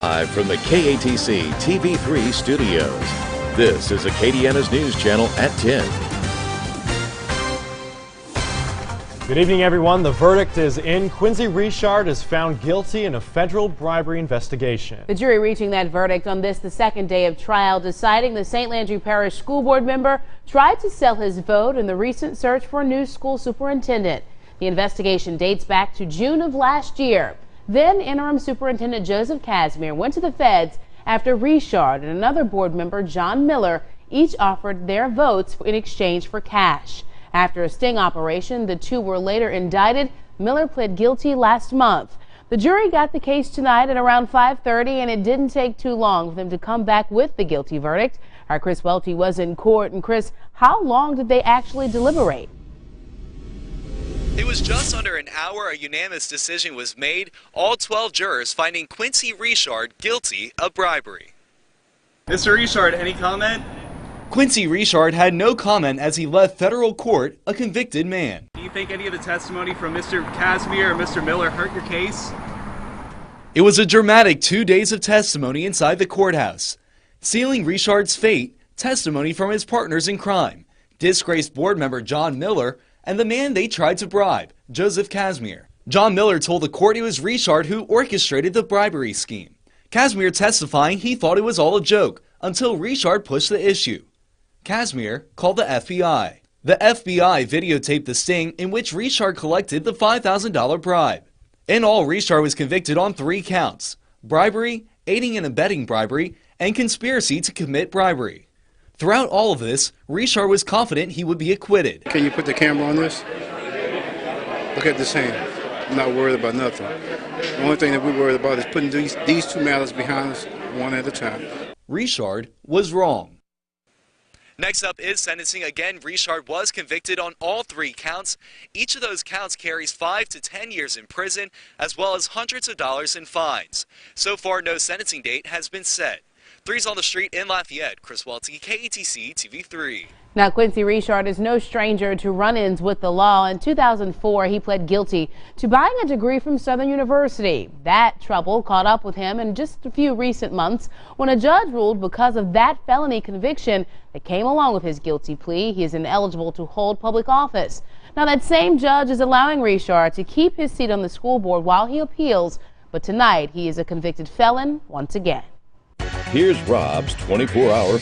Live from the KATC TV3 studios, this is Acadiana's News Channel at 10. Good evening, everyone. The verdict is in. Quincy Richard is found guilty in a federal bribery investigation. The jury reaching that verdict on this, the second day of trial, deciding the St. Landry Parish School Board member tried to sell his vote in the recent search for a new school superintendent. The investigation dates back to June of last year. Then interim superintendent Joseph Casimir went to the feds after Richard and another board member, John Miller, each offered their votes in exchange for cash. After a sting operation, the two were later indicted. Miller pled guilty last month. The jury got the case tonight at around 5:30, and it didn't take too long for them to come back with the guilty verdict. Our Chris Welty was in court. And Chris, how long did they actually deliberate? It was just under an hour a unanimous decision was made, all 12 jurors finding Quincy Richard guilty of bribery. Mr. Richard, any comment? Quincy Richard had no comment as he left federal court a convicted man. Do you think any of the testimony from Mr. Casimir or Mr. Miller hurt your case? It was a dramatic 2 days of testimony inside the courthouse. Sealing Richard's fate, testimony from his partners in crime, disgraced board member John Miller, and the man they tried to bribe, Joseph Casimir. John Miller told the court it was Richard who orchestrated the bribery scheme. Casimir testifying he thought it was all a joke until Richard pushed the issue. Casimir called the FBI. The FBI videotaped the sting in which Richard collected the $5,000 bribe. In all, Richard was convicted on 3 counts: bribery, aiding and abetting bribery, and conspiracy to commit bribery. Throughout all of this, Richard was confident he would be acquitted. Can you put the camera on this? Look at this hand. I'm not worried about nothing. The only thing that we're worried about is putting these two matters behind us one at a time. Richard was wrong. Next up is sentencing. Again, Richard was convicted on all 3 counts. Each of those counts carries 5 to 10 years in prison, as well as hundreds of dollars in fines. So far, no sentencing date has been set. 3's on the street in Lafayette. Chris Welty, KATC TV3. Now, Quincy Richard is no stranger to run-ins with the law. In 2004, he pled guilty to buying a degree from Southern University. That trouble caught up with him in just a few recent months when a judge ruled because of that felony conviction that came along with his guilty plea, he is ineligible to hold public office. Now, that same judge is allowing Richard to keep his seat on the school board while he appeals, but tonight he is a convicted felon once again. Here's Rob's 24-hour